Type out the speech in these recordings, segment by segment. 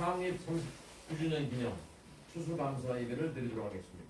창립 39주년 기념 추수감사 예배를 드리도록 하겠습니다.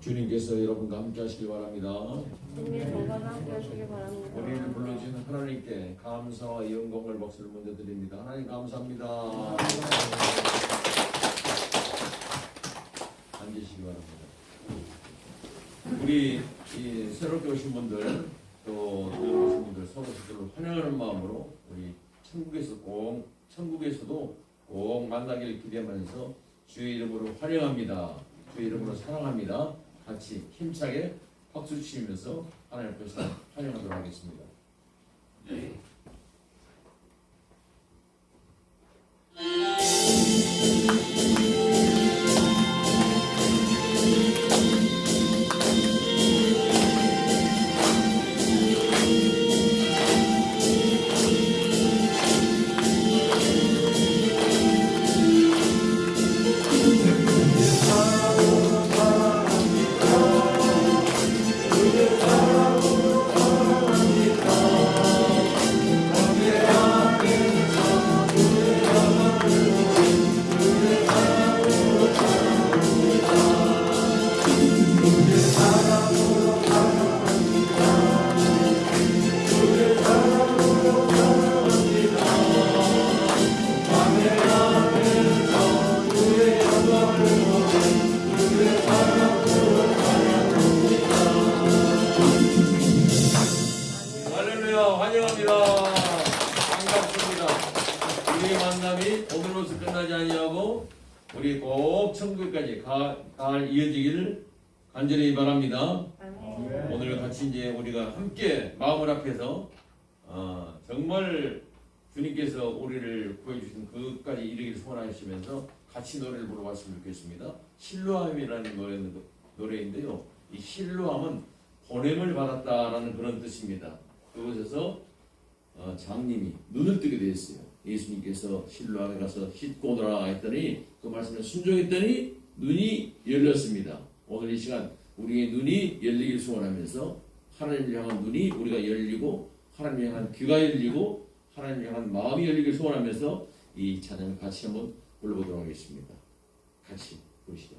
주님께서 여러분과 함께 하시길 바랍니다. 주님의 건강과 함께 하시길 바랍니다. 우리를 불러주신 하나님께 감사와 영광을 박수를 먼저 드립니다. 하나님 감사합니다. 앉으시기 바랍니다. 우리 이 새롭게 오신 분들 또 오신 분들 서로 환영하는 마음으로 우리 천국에서도 꼭 만나기를 기대하면서 주의 이름으로 환영합니다. 주의 이름으로 사랑합니다. 같이 힘차게 박수 치면서 하나님 앞에서 환영하도록 하겠습니다. 우리 꼭 천국까지 갈 이어지기를 간절히 바랍니다. 오늘 같이 이제 우리가 함께 마음을 합해서 정말 주님께서 우리를 구해주신 그까지 이르기를 소원하시면서 같이 노래를 부르봤으면 좋겠습니다. 실로암이라는 노래인데요. 이 실로암은 보냄을 받았다라는 그런 뜻입니다. 그곳에서 장님이 눈을 뜨게 되었어요. 예수님께서 실로암에 가서 씻고 오너라 했더니 그 말씀에 순종했더니 눈이 열렸습니다. 오늘 이 시간 우리의 눈이 열리길 소원하면서 하나님을 향한 눈이 우리가 열리고 하나님을 향한 귀가 열리고 하나님을 향한 마음이 열리길 소원하면서 이 찬양을 같이 한번 불러보도록 하겠습니다. 같이 부르시죠.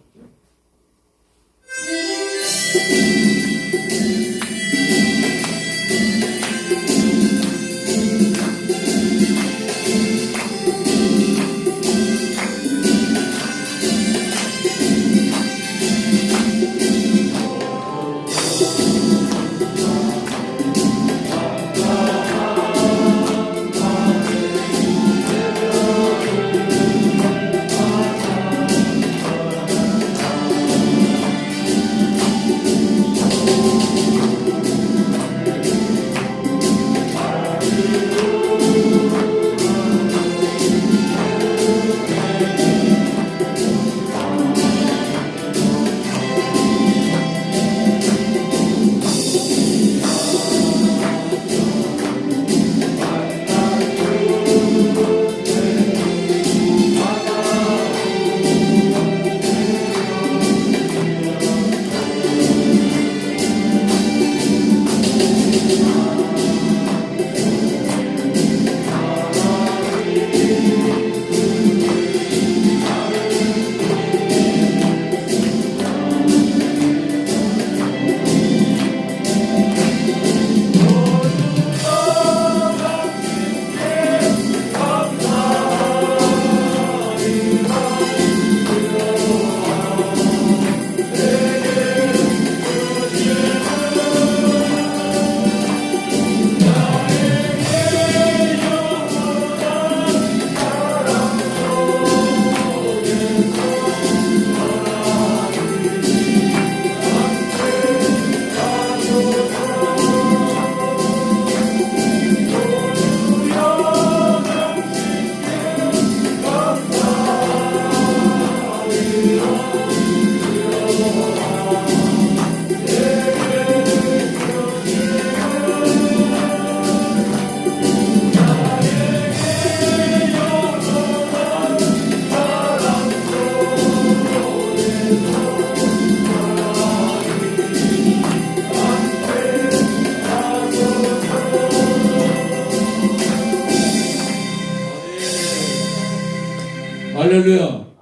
할렐루야.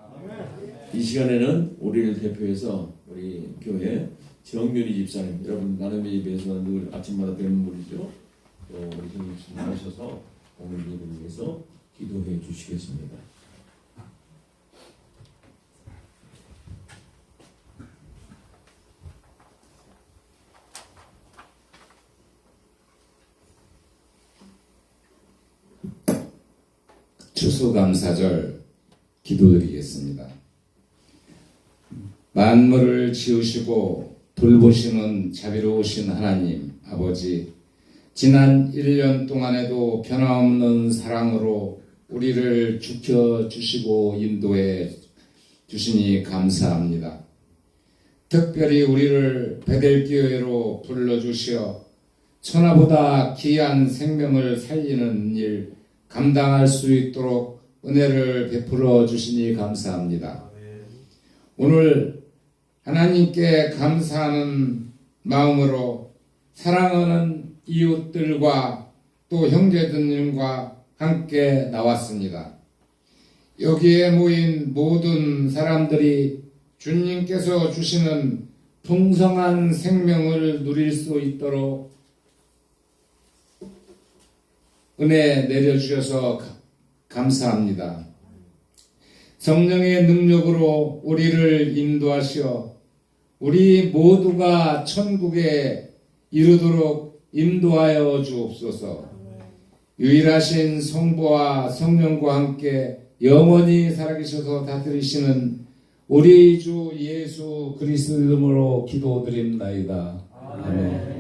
이 시간에는 우리를 대표해서 우리 교회 정윤희 집사님, 여러분 나눔의 집에서 늘 아침마다 뵙는 분이죠. 또 우리 정윤희 집사님 나오셔서 오늘 예배를 위해서 기도해 주시겠습니다. 추수감사절 기도드리겠습니다. 만물을 지으시고 돌보시는 자비로우신 하나님 아버지, 지난 1년 동안에도 변함없는 사랑으로 우리를 지켜주시고 인도해 주시니 감사합니다. 특별히 우리를 베델교회로 불러주시어 천하보다 귀한 생명을 살리는 일 감당할 수 있도록 은혜를 베풀어 주시니 감사합니다. 오늘 하나님께 감사하는 마음으로 사랑하는 이웃들과 또 형제들과 함께 나왔습니다. 여기에 모인 모든 사람들이 주님께서 주시는 풍성한 생명을 누릴 수 있도록 은혜 내려주셔서 감사합니다. 성령의 능력으로 우리를 인도하시어 우리 모두가 천국에 이르도록 인도하여 주옵소서. 유일하신 성부와 성령과 함께 영원히 살아계셔서 다스리시는 우리 주 예수 그리스도 이름으로 기도드립나이다. 아멘.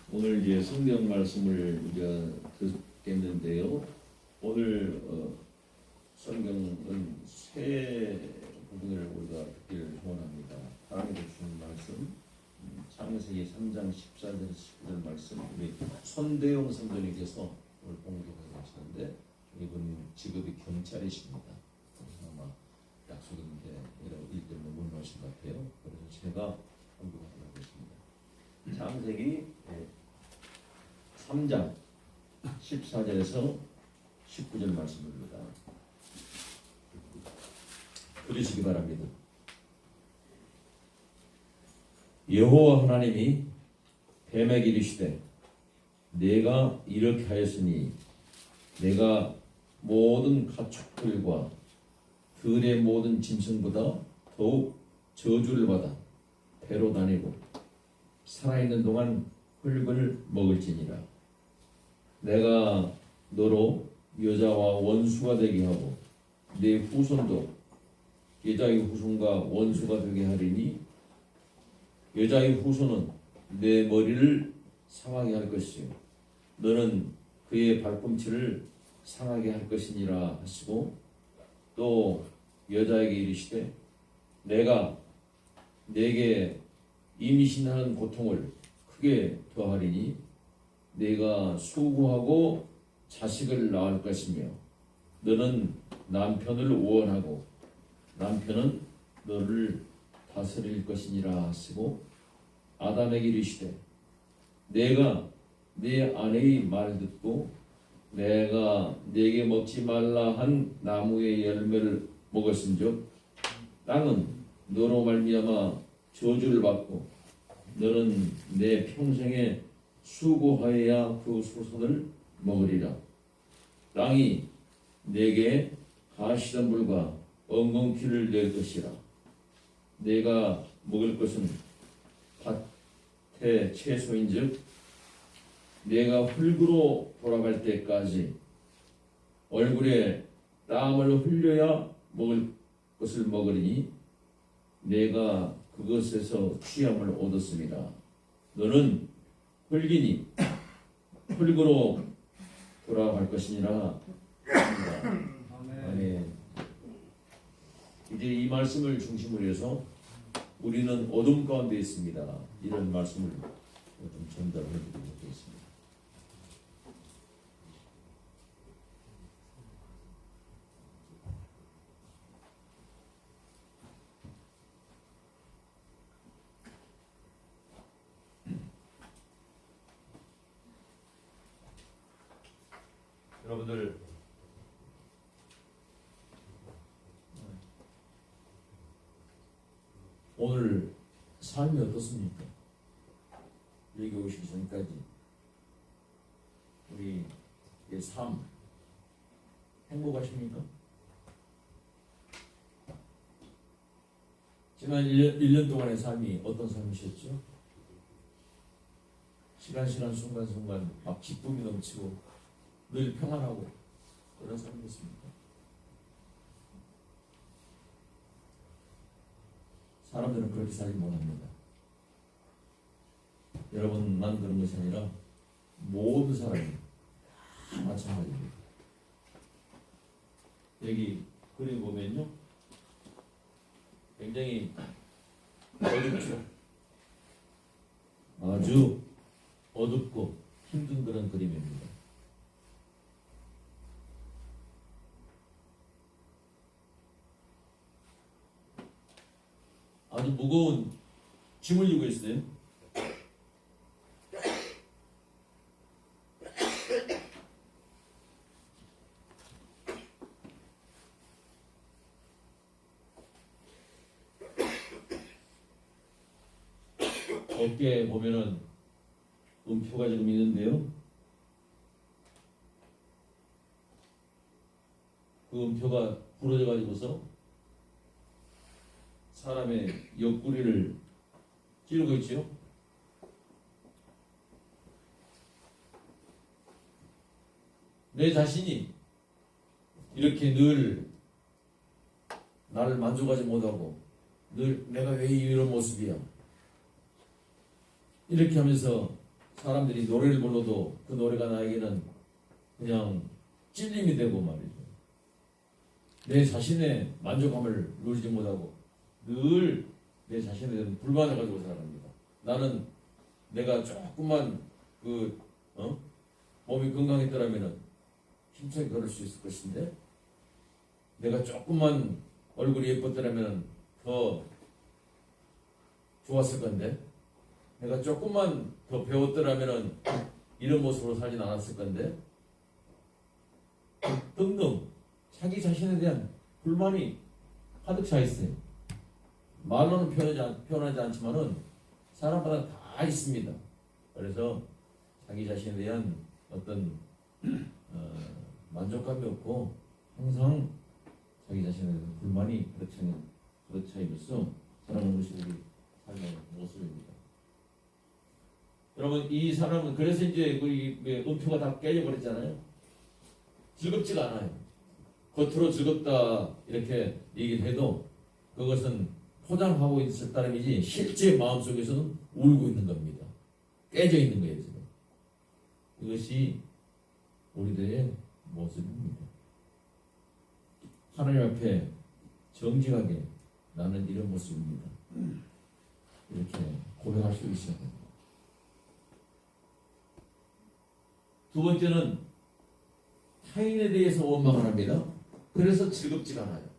오늘 이제 성경 말씀을 우리가 듣겠는데요. 오늘 성경은 세 부분을 우리가 듣기를 소원합니다. 하나님께서 주신 말씀, 창세기 3장 14절 19절 말씀, 우리 손대용 선생님께서 오늘 공개하고 계시는데 이분 직업이 경찰이십니다. 아마 약속인데 일 때문에 못 나오신 것 같아요. 그래서 제가 공개하도록 하겠습니다. 창세기 3장 14절에서 19절 말씀입니다. 들으시기 바랍니다. 여호와 하나님이 뱀에게 이르시되 내가 이렇게 하였으니 내가 모든 가축들과 들의 모든 짐승보다 더욱 저주를 받아 배로 다니고 살아있는 동안 흙을 먹을지니라. 내가 너로 여자와 원수가 되게 하고 네 후손도 여자의 후손과 원수가 되게 하리니 여자의 후손은 내 머리를 상하게 할 것이요 너는 그의 발꿈치를 상하게 할 것이니라 하시고 또 여자에게 이르시되 내가 내게 임신하는 고통을 크게 더하리니 네가 수고하고 자식을 낳을 것이며 너는 남편을 원하고 남편은 너를 다스릴 것이니라 하시고 아담에게 이르시되 내가 네 아내의 말 듣고 내가 네게 먹지 말라 한 나무의 열매를 먹었은즉 땅은 너로 말미암아 저주를 받고 너는 내 평생에 수고하여야 그 소선을 먹으리라. 땅이 내게 가시덤불과 엉겅퀴를 낼 것이라. 내가 먹을 것은 밭의 채소인즉 내가 흙으로 돌아갈 때까지 얼굴에 땀을 흘려야 먹을 것을 먹으리니 내가 그것에서 취함을 얻었습니다. 너는 흙이니 흙으로 돌아갈 것이니라. 아멘. 이제 이 말씀을 중심으로 해서 우리는 어둠 가운데 있습니다. 이런 말씀을 좀 전달해 드리도록 하겠습니다. 여러분들 오늘 삶이 어떻습니까? 여기 오시기 전까지 우리의 삶 행복하십니까? 지난 1년 동안의 삶이 어떤 삶이셨죠? 시간 순간순간 막 기쁨이 넘치고 늘 평안하고 그런 삶이었습니까? 사람들은 그렇게 살지 못합니다. 여러분만 그런 것이 아니라 모든 사람이 다 마찬가지입니다. 여기 그림 보면요, 굉장히 어둡죠. 아주 어둡고 힘든 그런 그림입니다. 아주 무거운 짐을 지고 있어요. 어깨에 보면은 음표가 지금 있는데요. 그 음표가 부러져 가지고서 사람의 옆구리를 찌르고 있지요. 내 자신이 이렇게 늘 나를 만족하지 못하고 늘 내가 왜 이런 모습이야 이렇게 하면서 사람들이 노래를 불러도 그 노래가 나에게는 그냥 찔림이 되고 말이죠. 내 자신의 만족감을 누리지 못하고 늘 내 자신에 대한 불만을 가지고 살아갑니다. 나는 내가 조금만 몸이 건강했더라면 힘차게 걸을 수 있을 것인데, 내가 조금만 얼굴이 예뻤더라면 더 좋았을 건데, 내가 조금만 더 배웠더라면 이런 모습으로 살진 않았을 건데, 등등 자기 자신에 대한 불만이 가득 차 있어요. 말로는 표현하지 않지만은 사람마다 다 있습니다. 그래서 자기 자신에 대한 어떤 만족감이 없고 항상 자기 자신에 대한 불만이 가득 차임으로써 살아가는 것이 우리 삶의 모습입니다. 여러분, 이 사람은 그래서 이제 그 음표가 다 깨져버렸잖아요. 즐겁지가 않아요. 겉으로 즐겁다 이렇게 얘기를 해도 그것은 포장하고 있을 따름이지 실제 마음속에서는 울고 있는 겁니다. 깨져 있는 거예요, 지금. 이것이 우리들의 모습입니다. 하나님 앞에 정직하게 나는 이런 모습입니다. 이렇게 고백할 수 있어야 됩니다. 두 번째는 타인에 대해서 원망을 합니다. 그래서 즐겁지가 않아요.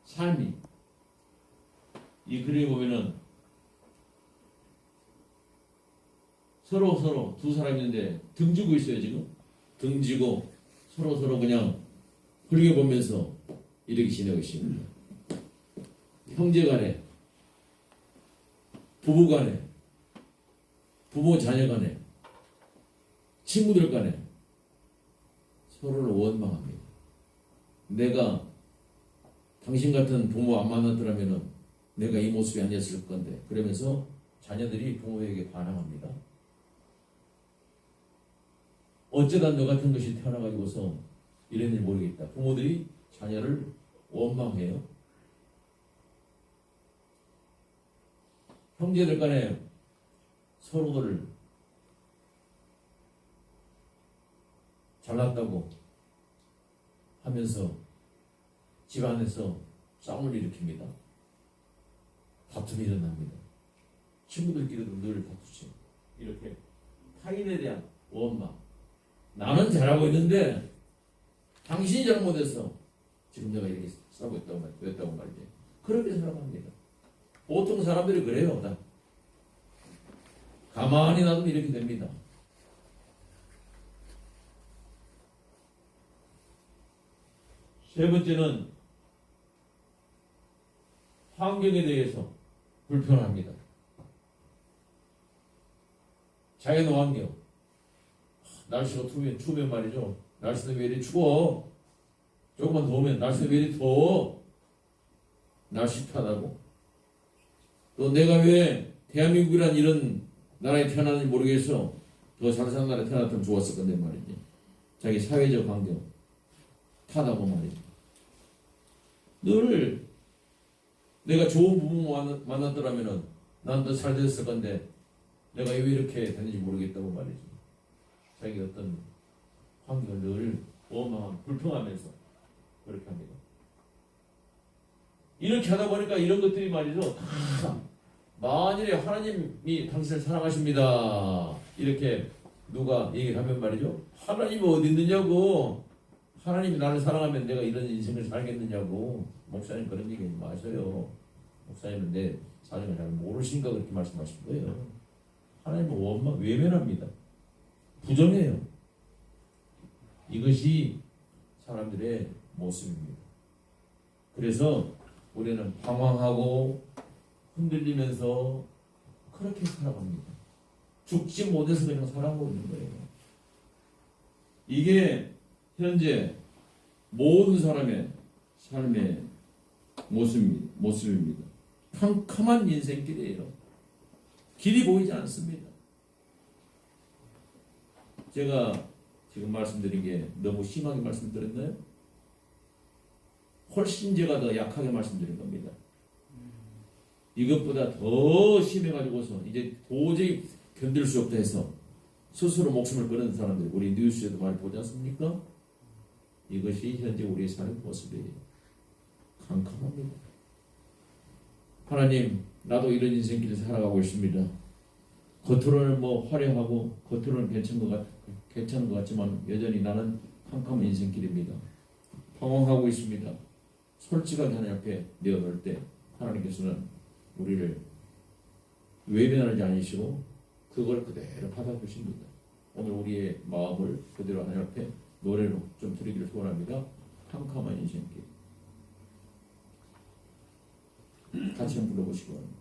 삶이. 이 그림에 보면은 서로 두 사람이 있는데 등지고 있어요, 지금. 등지고 서로 그냥 흘겨보면서 이렇게 지내고 있습니다. 형제 간에, 부부 간에, 부모 자녀 간에, 친구들 간에 서로를 원망합니다. 내가 당신 같은 부모 안 만났더라면 내가 이 모습이 아니었을 건데, 그러면서 자녀들이 부모에게 반항합니다. 어쩌다 너 같은 것이 태어나가지고서 이랬는지 모르겠다. 부모들이 자녀를 원망해요. 형제들 간에 서로를 잘났다고 하면서 집안에서 싸움을 일으킵니다. 다툼이 일어납니다. 친구들끼리도 늘 다투죠. 이렇게 타인에 대한 원망. 나는 잘하고 있는데 당신이 잘못해서 지금 내가 이렇게 싸고 있다고 말이지. 그렇게 살아갑니다. 보통 사람들이 그래요. 다. 가만히 놔두면 이렇게 됩니다. 세 번째는 환경에 대해서 불편합니다. 자연환경. 날씨가 추우면 말이죠. 날씨는 왜 이리 추워? 조금만 더우면 날씨는 왜 이리 더워? 날씨 편하고. 또 내가 왜 대한민국이란 이런 나라에 태어났는지 모르겠어. 더 잘 사는 나라에 태어났으면 좋았을 건데 말이지. 자기 사회적 환경 타다고 말이지. 늘 내가 좋은 부모 만났더라면은 난 더 잘 됐을 건데 내가 왜 이렇게 됐는지 모르겠다고 말이지. 자기 어떤 환경을 늘 원망하고 불평하면서 그렇게 합니다. 이렇게 하다 보니까 이런 것들이 말이죠. 다 만일에 하나님이 당신을 사랑하십니다. 이렇게 누가 얘기를 하면 말이죠. 하나님이 어디 있느냐고. 하나님이 나를 사랑하면 내가 이런 인생을 살겠느냐고. 목사님 그런 얘기 마셔요. 목사님은 내 사정을 잘 모르신가 그렇게 말씀하신 거예요. 하나님은 원망, 외면합니다. 부정해요. 이것이 사람들의 모습입니다. 그래서 우리는 방황하고 흔들리면서 그렇게 살아갑니다. 죽지 못해서 그냥 살아가고 있는 거예요. 이게 현재 모든 사람의 삶의 모습입니다. 캄캄한 인생길이에요. 길이 보이지 않습니다. 제가 지금 말씀드린 게 너무 심하게 말씀드렸나요? 훨씬 제가 더 약하게 말씀드린 겁니다. 이것보다 더 심해가지고서 이제 도저히 견딜 수 없다 해서 스스로 목숨을 끊은 사람들 우리 뉴스에도 많이 보지 않습니까? 이것이 현재 우리의 삶의 모습이에요. 캄캄합니다. 하나님, 나도 이런 인생길을 살아가고 있습니다. 겉으로는 뭐 화려하고 겉으로는 괜찮은 것 같지만 여전히 나는 캄캄한 인생길입니다. 방황하고 있습니다. 솔직하게 하나님 앞에 내어놓을 때 하나님께서는 우리를 외면하지 않으시고 그걸 그대로 받아주십니다. 오늘 우리의 마음을 그대로 하나님 앞에 노래로 좀 드리기를 소원합니다. 캄캄한 인생길. 같이 한번 불러보시기 바랍니다.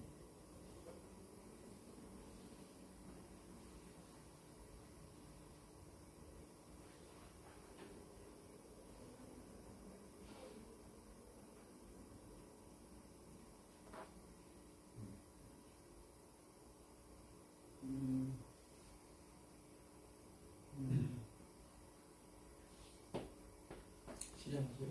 시작하세요.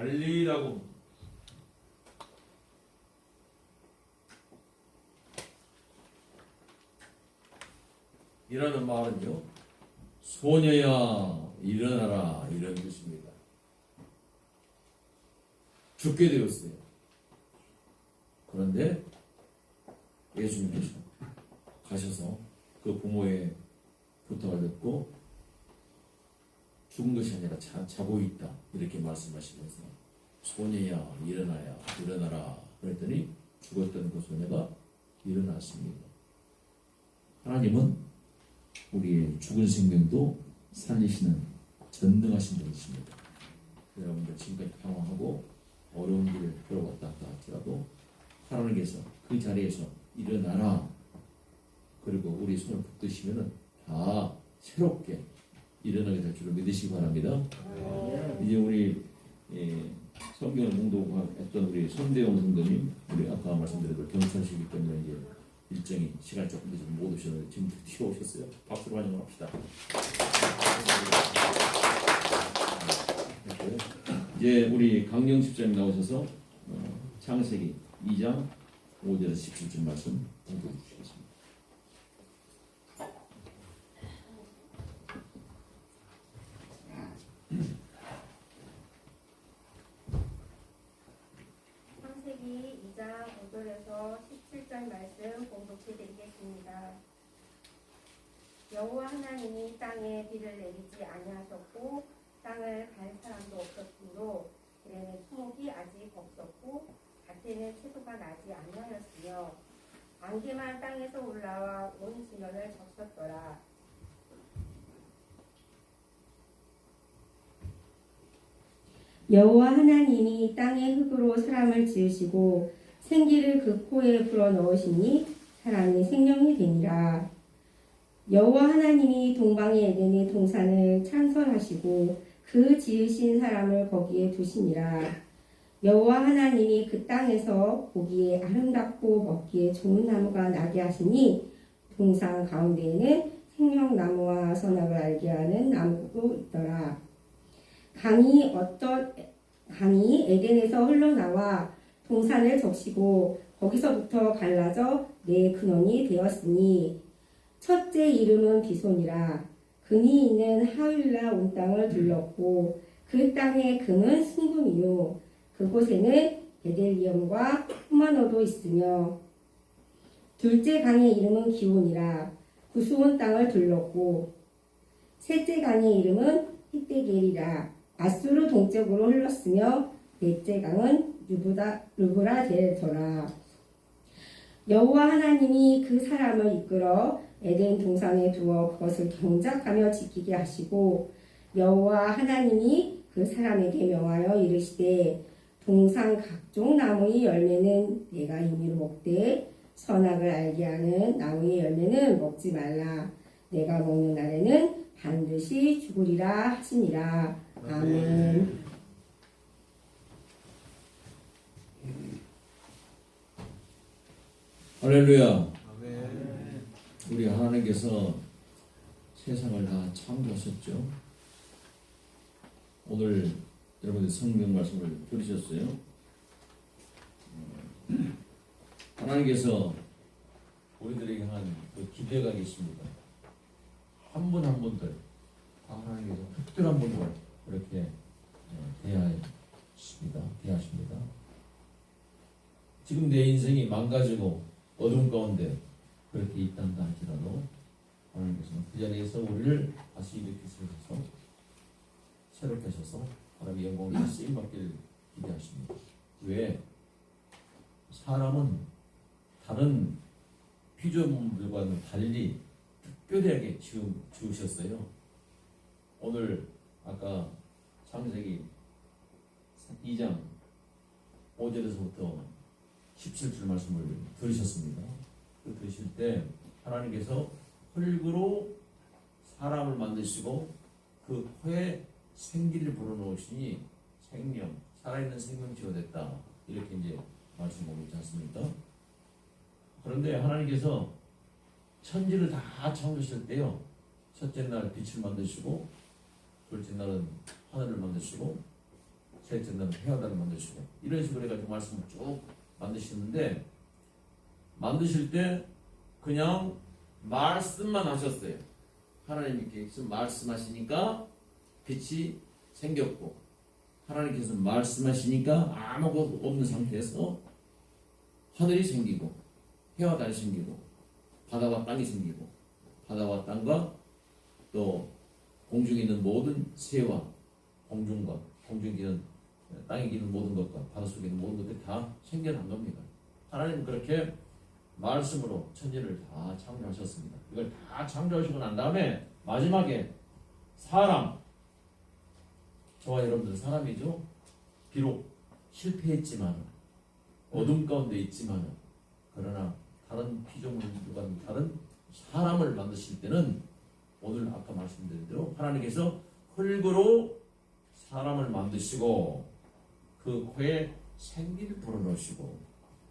달리라고. 이라는 말은요, 소녀야 일어나라 이런 뜻입니다. 죽게 되었어요. 그런데 예수님께서 가셔서 그 부모의 부탁을 듣고 죽은 것이 아니라 자고 있다 이렇게 말씀하시면서 소녀야 일어나라 그랬더니 죽었던 그 소녀가 일어났습니다. 하나님은 우리의 죽은 생명도 살리시는 전능하신 분이십니다. 여러분들 지금까지 방황하고 어려운 길을 걸어왔다 할지라도 하나님께서 그 자리에서 일어나라 그리고 우리 손을 붙드시면은 다 새롭게 일어나게 될 줄을 믿으시기 바랍니다. 이제 우리 성경을 봉독했던 우리 손대용 성도님, 우리 아까 말씀드렸던 경찰시기 때문에 이제 일정이 시간이 조금 늦어서 못 오셨는데 지금 드디어 오셨어요. 박수로 환영합시다. 이제 우리 강영 집사님 나오셔서 창세기 2장 5절에서 17절 말씀 봉독해 주시겠습니다. 창세기 2장 5절에서 17절 말씀 봉독해 드리겠습니다. 여호와 하나님이 땅에 비를 내리지 아니하셨고 땅을 갈 사람도 없었으므로 들에는 수목이 아직 없었고 밭에는 채소가 나지 아니하였으며 안개만 땅에서 올라와 온 지면을 적셨더라. 여호와 하나님이 땅의 흙으로 사람을 지으시고 생기를 그 코에 불어 넣으시니 사람이 생명이 되니라. 여호와 하나님이 동방의 에덴의 동산을 창설하시고 그 지으신 사람을 거기에 두시니라. 여호와 하나님이 그 땅에서 보기에 아름답고 먹기에 좋은 나무가 나게 하시니 동산 가운데에는 생명나무와 선악을 알게 하는 나무도 있더라. 강이 에덴에서 흘러나와 동산을 적시고 거기서부터 갈라져 네 근원이 되었으니 첫째 이름은 비손이라. 금이 있는 하윌라 온 땅을 둘렀고 그 땅의 금은 순금이요 그곳에는 베델리엄과 후마노도 있으며 둘째 강의 이름은 기온이라. 구스온 땅을 둘렀고 셋째 강의 이름은 히데겔이라. 아수르 동쪽으로 흘렀으며 넷째 강은 루브라데더라. 여호와 하나님이 그 사람을 이끌어 에덴 동산에 두어 그것을 경작하며 지키게 하시고 여호와 하나님이 그 사람에게 명하여 이르시되 동산 각종 나무의 열매는 내가 임의로 먹되 선악을 알게 하는 나무의 열매는 먹지 말라. 내가 먹는 날에는 반드시 죽으리라 하시니라. 아멘. 할렐루야. 우리 하나님께서 세상을 다 창조하셨죠. 오늘 여러분들 성경 말씀을 들으셨어요? 하나님께서 우리들에게 한 그 기대가 있습니다. 한 분 한 분들 하나님께서 특별한 분들 그렇게 대하십니다. 지금 내 인생이 망가지고 어둠 가운데 그렇게 있단다 할지라도 하나님께서는 그 자리에서 우리를 다시 일으키셔서 새롭게 하셔서 하나님의 영광을 쓰임받기를 기대하십니다. 왜? 사람은 다른 피조물들과는 달리 특별하게 지으셨어요. 오늘 아까 창세기 2장 5절에서부터 17절 말씀을 들으셨습니다. 그 들으실 때 하나님께서 흙으로 사람을 만드시고 그 코에 생기를 불어넣으시니 생명, 살아있는 생명체가 됐다. 이렇게 이제 말씀하고 있지 않습니까? 그런데 하나님께서 천지를 다 창조하실 때요. 첫째 날 빛을 만드시고 둘째 날은 하늘을 만드시고 셋째 날 헤어다를 만드시고 이런 식으로 해가지고 말씀을 쭉 만드시는데 만드실 때 그냥 말씀만 하셨어요. 하나님께서 말씀하시니까 빛이 생겼고 하나님께서 말씀하시니까 아무것도 없는 상태에서 하늘이 생기고 해와 달이 생기고 바다와 땅이 생기고 바다와 땅과 또 공중에 있는 모든 새와 공중과 공중에 있는 땅에 있는 모든 것과 바다 속에 있는 모든 것들이 다 생겨난 겁니다. 하나님은 그렇게 말씀으로 천지를 다 창조하셨습니다. 이걸 다 창조하시고 난 다음에 마지막에 사람, 저와 여러분들은 사람이죠. 비록 실패했지만 어둠 가운데 있지만 그러나 다른 피조물과 다른 사람을 만드실 때는 오늘 아까 말씀드린 대로 하나님께서 흙으로 사람을 만드시고 그 코에 생기를 불어넣으시고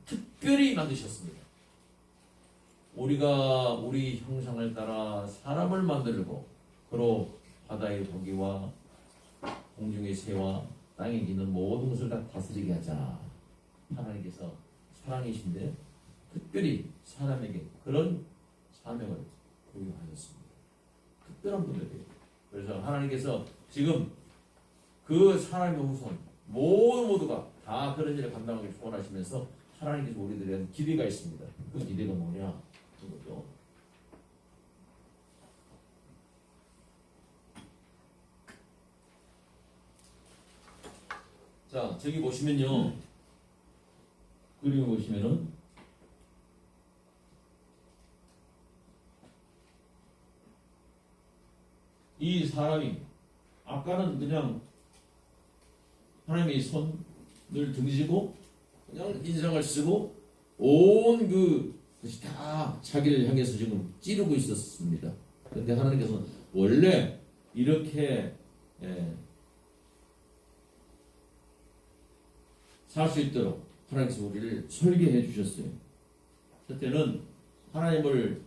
특별히 만드셨습니다. 우리가 우리 형상을 따라 사람을 만들고 그로 바다의 고기와 공중의 새와 땅에 있는 모든 것을 다 다스리게 하자. 하나님께서 사랑이신데 특별히 사람에게 그런 사명을 부여하셨습니다. 특별한 분들이에요. 그래서 하나님께서 지금 그 사람의 후손 모두가 다 그런 일을 감당하기 원하시면서 하나님께서 우리들에 대한 기대가 있습니다. 그 기대가 뭐냐? 그거죠. 자, 저기 보시면요. 그림을 보시면은 이 사람이 아까는 그냥 하나님의 손을 등지고 그냥 인상을 쓰고 온 그것이 다 자기를 향해서 지금 찌르고 있었습니다. 그런데 하나님께서는 원래 이렇게 살 수 있도록 하나님께서 우리를 설계해 주셨어요. 첫째는 하나님을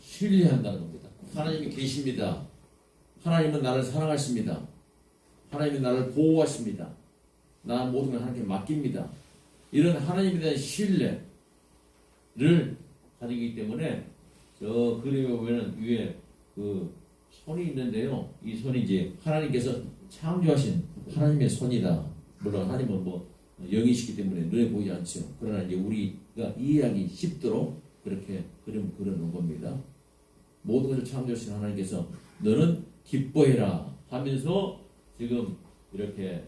신뢰한다는 겁니다. 하나님이 계십니다. 하나님은 나를 사랑하십니다. 하나님이 나를 보호하십니다. 나 모든 걸 하나님께 맡깁니다. 이런 하나님에 대한 신뢰를 가지기 때문에 저 그림에 보면 위에 그 손이 있는데요. 이 손이 이제 하나님께서 창조하신 하나님의 손이다. 물론 하나님은 뭐 영이시기 때문에 눈에 보이지 않죠. 그러나 이제 우리가 이해하기 쉽도록 그렇게 그림 그려놓은 겁니다. 모든 것을 창조하신 하나님께서 너는 기뻐해라 하면서 지금 이렇게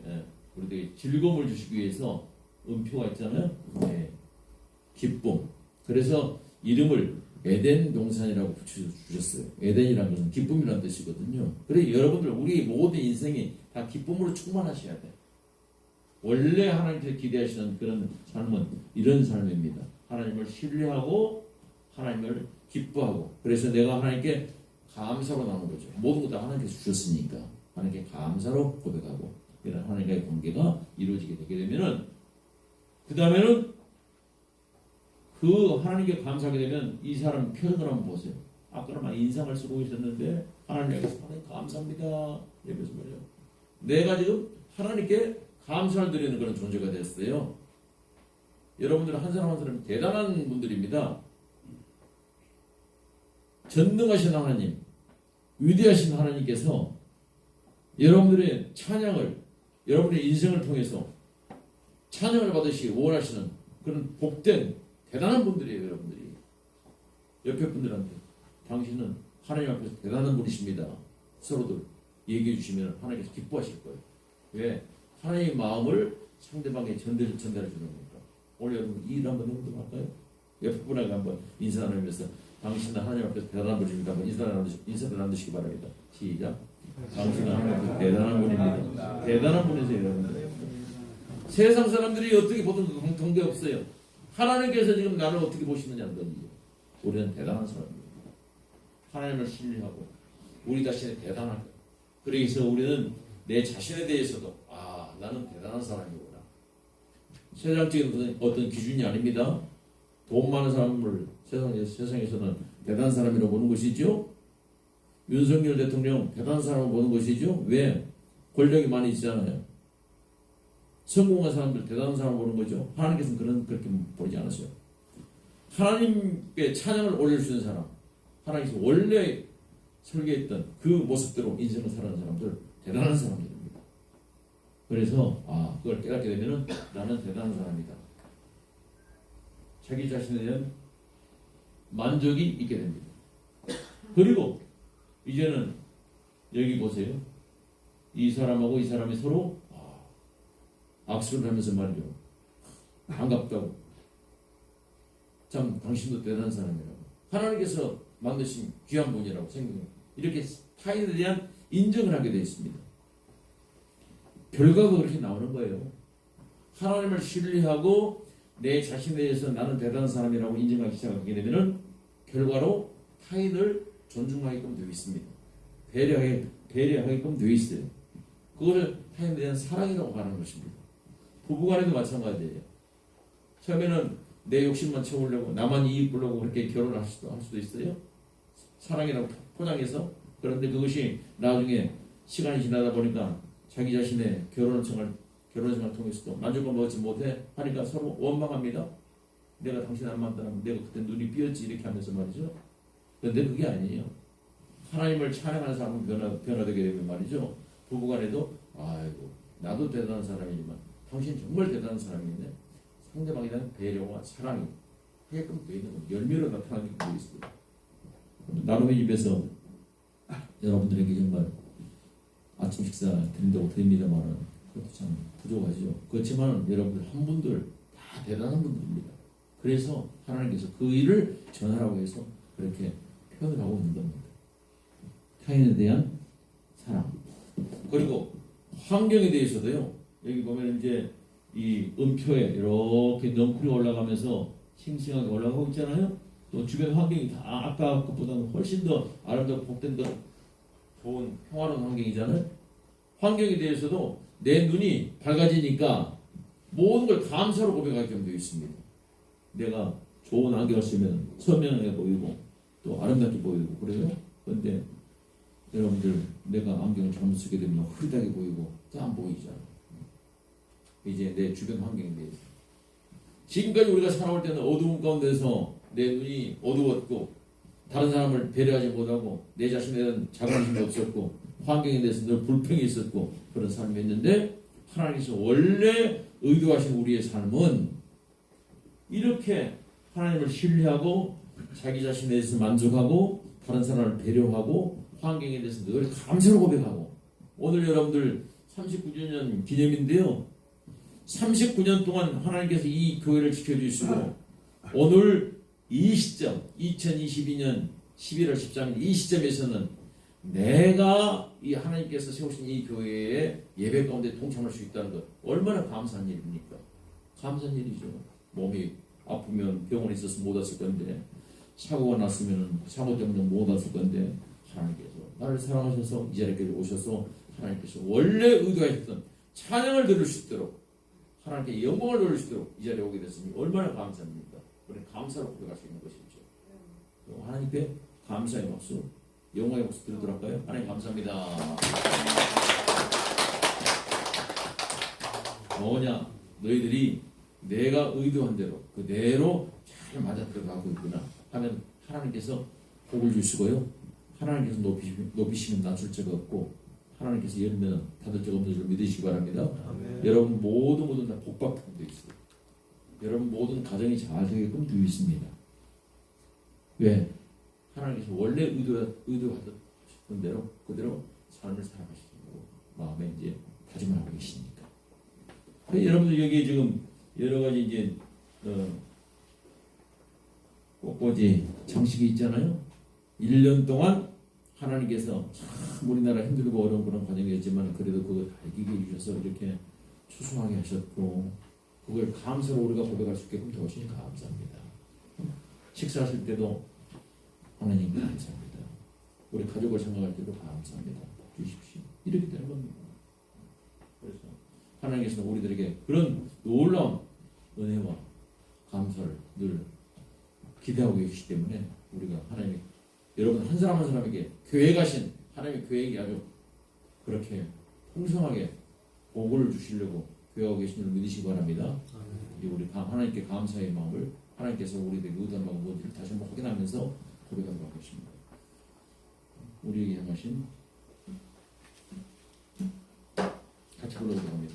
우리들에게 즐거움을 주시기 위해서 음표가 있잖아요. 네. 기쁨. 그래서 이름을 에덴 동산이라고 붙여주셨어요. 에덴이라는 것은 기쁨이라는 뜻이거든요. 그래서 여러분들 우리 모든 인생이 다 기쁨으로 충만하셔야 돼요. 원래 하나님께서 기대하시는 그런 삶은 이런 삶입니다. 하나님을 신뢰하고 하나님을 기뻐하고 그래서 내가 하나님께 감사로 나오는 거죠. 모든 것 다 하나님께서 주셨으니까 하나님께 감사로 고백하고 이런 하나님과의 관계가 이루어지게 되게 되면은 그 다음에는 그 하나님께 감사하게 되면 이 사람 표정을 한번 보세요. 아까는 막 인상을 쓰고 있었는데 하나님께서 하나님 감사합니다. 이러면서 말이에요. 내가 지금 하나님께 감사를 드리는 그런 존재가 됐어요. 여러분들은 한 사람 한 사람 대단한 분들입니다. 전능하신 하나님, 위대하신 하나님께서 여러분들의 찬양을, 여러분의 인생을 통해서 찬양을 받으시기 원하시는 그런 복된 대단한 분들이에요. 여러분들이 옆에 분들한테 당신은 하나님 앞에서 대단한 분이십니다. 서로들 얘기해 주시면 하나님께서 기뻐하실 거예요. 왜? 하나님의 마음을 상대방에 전달해 주는 거니까. 오늘 여러분 이 일 한번 해보도록 할까요? 옆에 분에게 한번 인사 나누면서 당신은 하나님 앞에서 대단한 분입니다. 한번 인사를 나누시기 바랍니다. 시작. 당신은 하나님 앞에서 대단한 분입니다. 대단한 분이세요, 여러분들. 세상 사람들이 어떻게 보든 그 공통돼 없어요. 하나님께서 지금 나를 어떻게 보시느냐는 거지. 우리는 대단한 사람입니다. 하나님을 신뢰하고 우리 자신이 대단한 거예요. 그래서 우리는 내 자신에 대해서도 나는 대단한 사람이구나. 세상적인 어떤 기준이 아닙니다. 돈 많은 사람을 세상에서는 대단한 사람이라고 보는 것이죠. 윤석열 대통령 대단한 사람을 보는 것이죠. 왜? 권력이 많이 있잖아요. 성공한 사람들, 대단한 사람 보는 거죠. 하나님께서는 그렇게 보지 않으세요. 하나님께 찬양을 올릴 수 있는 사람, 하나님께서 원래 설계했던 그 모습대로 인생을 살아가는 사람들, 대단한 사람들입니다. 그래서 그걸 깨닫게 되면은 나는 대단한 사람이다. 자기 자신에 대한 만족이 있게 됩니다. 그리고 이제는 여기 보세요. 이 사람하고 이 사람이 서로 악수를 하면서 말이죠. 반갑다고. 참 당신도 대단한 사람이라고. 하나님께서 만드신 귀한 분이라고 생각해요. 이렇게 타인에 대한 인정을 하게 되어 있습니다. 결과가 그렇게 나오는 거예요. 하나님을 신뢰하고 내 자신에 대해서 나는 대단한 사람이라고 인정하기 시작하게 되면은 결과로 타인을 존중하게끔 되어 있습니다. 배려하게끔 되어 있어요. 그것을 타인에 대한 사랑이라고 말하는 것입니다. 부부간에도 마찬가지예요. 처음에는 내 욕심만 채우려고 나만 이익 보려고 그렇게 결혼을 할 수도 있어요. 사랑이라고 포장해서. 그런데 그것이 나중에 시간이 지나다 보니까 자기 자신의 결혼 생활 통해서도 만족감 얻지 못해 하니까 서로 원망합니다. 내가 당신 안 만나면 내가 그때 눈이 삐었지 이렇게 하면서 말이죠. 그런데 그게 아니에요. 하나님을 찬양하는 사람은 변화되게 되면 말이죠. 부부간에도 아이고 나도 대단한 사람이지만 당신 정말 대단한 사람인데 상대방에 대한 배려와 사랑이 하게끔 되어 있는 건 열매로 나타나게 되어 있습니다. 나눔의 집에서 여러분들에게 정말 아침 식사 드린다고 드립니다만 그것도 참 부족하죠. 그렇지만 여러분들 한 분들 다 대단한 분들입니다. 그래서 하나님께서 그 일을 전하라고 해서 그렇게 표현을 하고 있는 겁니다. 타인에 대한 사랑. 그리고 환경에 대해서도요. 여기 보면 이제 이 음표에 이렇게 넝쿨이 올라가면서 싱싱하게 올라가고 있잖아요. 또 주변 환경이 다 아까 것보다는 훨씬 더 아름답고 복된 더 좋은 평화로운 환경이잖아요. 환경에 대해서도 내 눈이 밝아지니까 모든 걸 감사로 고백하게끔 되어 있습니다. 내가 좋은 안경을 쓰면 선명하게 보이고 또 아름답게 보이고 그래요. 그런데 여러분들 내가 안경을 잘못 쓰게 되면 흐릿하게 보이고 안 보이잖아요. 이제 내 주변 환경에 대해서 지금까지 우리가 살아올 때는 어두운 가운데서 내 눈이 어두웠고 다른 사람을 배려하지 못하고 내 자신에 대한 자긍심이 없었고 환경에 대해서 늘 불평이 있었고 그런 삶이었는데 하나님께서 원래 의도하신 우리의 삶은 이렇게 하나님을 신뢰하고 자기 자신에 대해서 만족하고 다른 사람을 배려하고 환경에 대해서 늘 감사를 고백하고 오늘 여러분들 39주년 기념인데요. 39년 동안 하나님께서 이 교회를 지켜주시고 오늘 이 시점 2022년 11월 13일 이 시점에서는 내가 이 하나님께서 세우신 이 교회의 예배 가운데 동참할 수 있다는 것 얼마나 감사한 일입니까? 감사한 일이죠. 몸이 아프면 병원에 있어서 못 왔을 건데 사고가 났으면 사고 때문에 못 왔을 건데 하나님께서 나를 사랑하셔서 이 자리에 오셔서 하나님께서 원래 의도하셨던 찬양을 들을 수 있도록 하나님께 영광을 돌릴 수 있도록 이 자리에 오게 됐으니 얼마나 감사합니까? 우리 감사로 고백할 수 있는 것이죠. 하나님께 감사의 박수, 영광의 박수 드리도록 할까요? 하나님 감사합니다. 뭐냐? 너희들이 내가 의도한 대로 그대로 잘 맞아 들어가고 있구나 하면 하나님께서 복을 주시고요. 하나님께서 높이시면 낮출 자가 없고 하나님께서 열면 닫을 자가 없는 줄 믿으시기 바랍니다. 아멘. 여러분 모든 다 복받게 되어 있어요. 여러분 모든 가정이 잘 되게끔 되어 있습니다. 왜? 하나님께서 원래 의도하셨던 대로 그대로 삶을 살아가시려고 마음에 이제 다짐을 하고 계시니까. 여러분들 여기 지금 여러 가지 이제 꽃꽂이 장식이 있잖아요. 1년 동안 하나님께서 참 우리나라 힘들고 어려운 그런 과정이었지만 그래도 그걸 다 이기게 해주셔서 이렇게 추수하게 하셨고 그걸 감사로 우리가 고백할 수 있게끔 도와주시니 감사합니다. 식사하실 때도 하나님 감사합니다. 우리 가족을 생각할 때도 감사합니다. 주십시오. 이렇게 되는 겁니다. 그래서 하나님께서는 우리들에게 그런 놀라운 은혜와 감사를 늘 기대하고 계시기 때문에 우리가 하나님 여러분 한 사람 한 사람에게 교회 가신 하나님의 교회에게 아주 그렇게 풍성하게 복을 주시려고 교회하고 계신 줄 믿으시기 바랍니다. 이제 우리 하나님께 감사의 마음을 하나님께서 우리에게 의도한 바가 무엇인지를 다시 한번 확인하면서 고백하도록 하겠습니다. 우리에게 향하신 같이 불러보도록 합니다.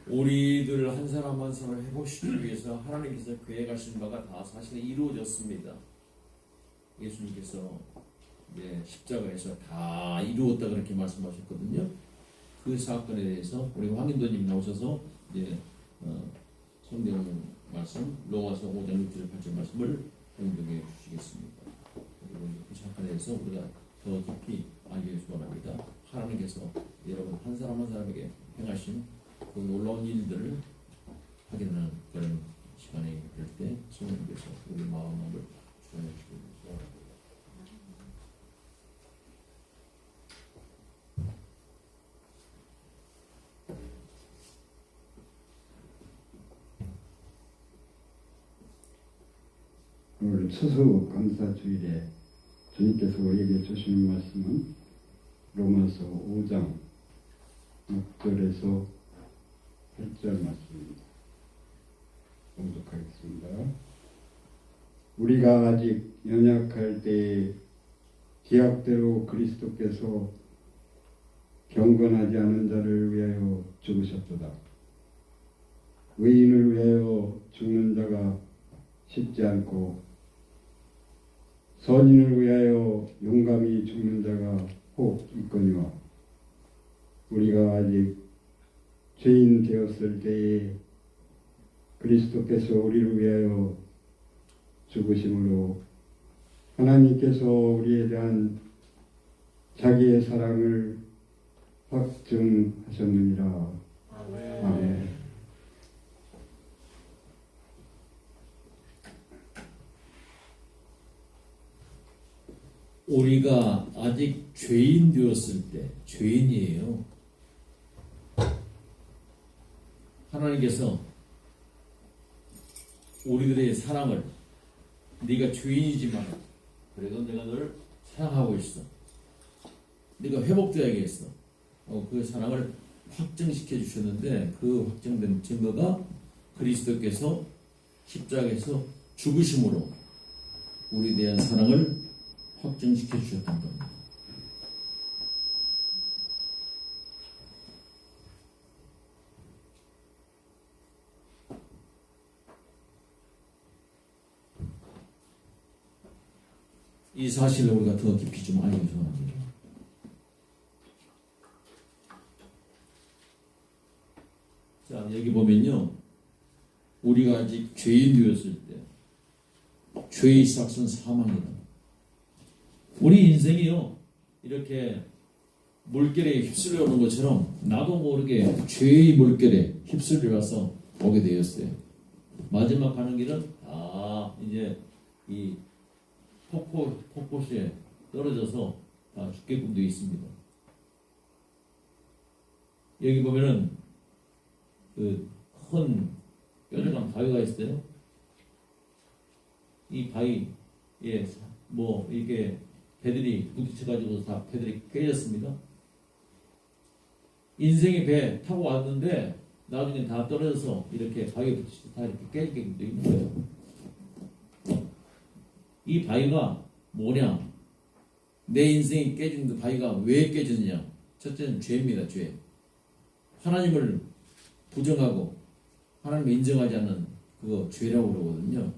우리들 한 사람 한 사람 회복시키기 위해서 하나님께서 계획하신 바가 다 사실 이루어졌습니다. 예수님께서 십자가에서 다 이루었다 그렇게 말씀하셨거든요. 그 사건에 대해서 우리 황인도님 나오셔서 성경 말씀 로마서 5장 6절 8절 말씀을 공독해 주시겠습니다. 그리고 그 사건에 대해서 우리가 더 깊이 알게 해주시기 바랍니다. 하나님께서 여러분 한 사람 한 사람에게 행하신 그 놀라운 일들을 확인하는 그런 시간이 될 때 성령께서 우리 마음을 주관해 주시기 바랍니다. 오늘 추수 감사주일에 주님께서 우리에게 주시는 말씀은 로마서 5장 6절에서 8절 말씀입니다. 봉독하겠습니다. 우리가 아직 연약할 때에 기약대로 그리스도께서 경건하지 않은 자를 위하여 죽으셨도다. 의인을 위하여 죽는 자가 쉽지 않고 선인을 위하여 용감히 죽는 자가 혹 있거니와 우리가 아직 죄인 되었을 때에 그리스도께서 우리를 위하여 죽으심으로 하나님께서 우리에 대한 자기의 사랑을 확증하셨느니라. 아멘. 우리가 아직 죄인 되었을 때, 죄인이에요. 하나님께서 우리들의 사랑을, 네가 죄인이지만 그래도 내가 너를 사랑하고 있어. 네가 회복되어야겠어. 그 사랑을 확증시켜 주셨는데 그 확정된 증거가 그리스도께서 십자가에서 죽으심으로 우리에 대한 사랑을 확증시켜 주셨던 겁니다. 이 사실을 우리가 더 깊이 좀 알기 원합니다. 자, 여기 보면요, 우리가 아직 죄인되었을 때 죄의 삭은 사망이다. 우리 인생이요, 이렇게 물결에 휩쓸려 오는 것처럼 나도 모르게 죄의 물결에 휩쓸려서 오게 되었어요. 마지막 가는 길은 이제 이 폭포수에 떨어져서 다 죽게끔 되어 있습니다. 여기 보면은 그 큰 뾰족한 바위가 있어요. 이 바위에 뭐 이게 배들이 부딪혀가지고 다 배들이 깨졌습니다. 인생의 배 타고 왔는데 나중에 다 떨어져서 이렇게 바위에 부딪혀서 다 이렇게 깨지게 되어 있는 거예요. 이 바위가 뭐냐? 내 인생이 깨진 그 바위가 왜 깨졌느냐? 첫째는 죄입니다. 죄. 하나님을 부정하고 하나님을 인정하지 않는 그거 죄라고 그러거든요.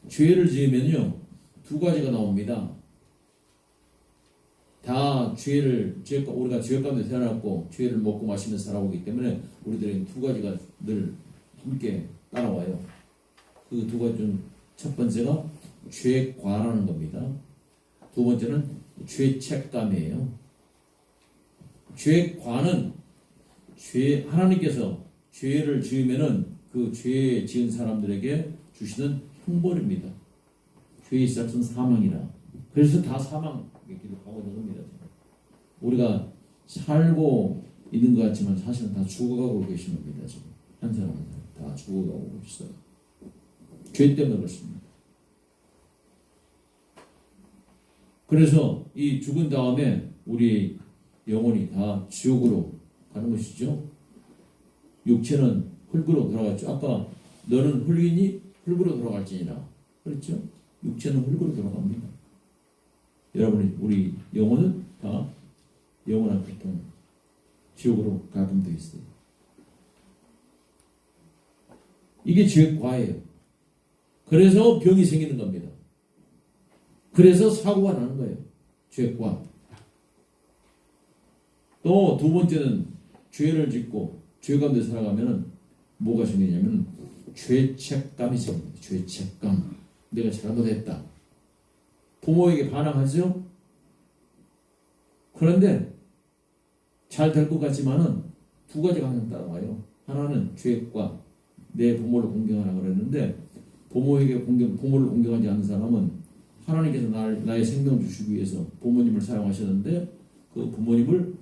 죄를 지으면요, 두 가지가 나옵니다. 다 우리가 죄 가운데 태어났고 죄를 먹고 마시면서 살아오기 때문에 우리들은 두 가지가 늘 함께 따라와요. 그 두 가지 중 첫 번째가 죄과라는 겁니다. 두 번째는 죄책감이에요. 죄과는 하나님께서 죄를 지으면은 그 죄 지은 사람들에게 주시는 형벌입니다. 죄의 삭은 사망이라. 그래서 다 사망 기록하고 있는 겁니다. 우리가 살고 있는 것 같지만 사실은 다 죽어가고 계신 겁니다. 지금 한 사람은 다 죽어가고 있어요. 죄 때문에 그렇습니다. 그래서 이 죽은 다음에 우리 영혼이 다 지옥으로 가는 것이죠. 육체는 흙으로 돌아갔죠. 아까 너는 흙이니 흙으로 돌아갈지니라 그랬죠. 육체는 흙으로 돌아갑니다. 여러분, 우리 영혼은 다 영원한 고통, 지옥으로 가끔 되어 있어요. 이게 죄과예요. 그래서 병이 생기는 겁니다. 그래서 사고가 나는 거예요. 죄과. 또 두 번째는 죄를 짓고 죄 가운데 살아가면은 뭐가 생기냐면 죄책감이 생깁니다. 죄책감. 내가 잘못했다. 부모에게 반항하죠? 그런데 잘 될 것 같지만은 두 가지가 항상 따라와요. 하나는 죄과, 내 부모를 공경하라 그랬는데 부모를 공경하지 않는 사람은 하나님께서 나의 생명을 주시기 위해서 부모님을 사용하셨는데 그 부모님을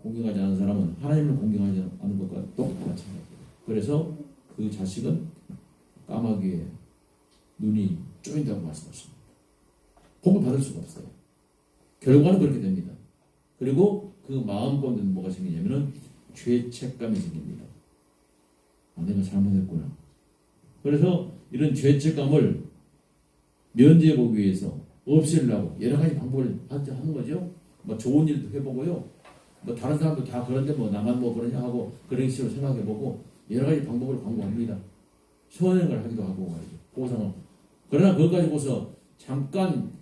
공경하지 않는 사람은 하나님을 공경하지 않는 것과 똑같이 마찬가지예요. 그래서 그 자식은 까마귀에 눈이 쪼인다고 말씀하십니다. 복을 받을 수가 없어요. 결과는 그렇게 됩니다. 그리고 그 마음 가운데 뭐가 생기냐면은 죄책감이 생깁니다. 내가 잘못했구나. 그래서 이런 죄책감을 면제해 보기 위해서 없애려고 여러 가지 방법을 하는 거죠. 뭐 좋은 일도 해보고요. 뭐 다른 사람도 다 그런데 뭐 나만 뭐 그러냐 하고 그런 식으로 생각해보고 여러 가지 방법을 강구합니다. 선행을 하기도 하고 말이죠. 보상을. 그러나 그것 가지고서 잠깐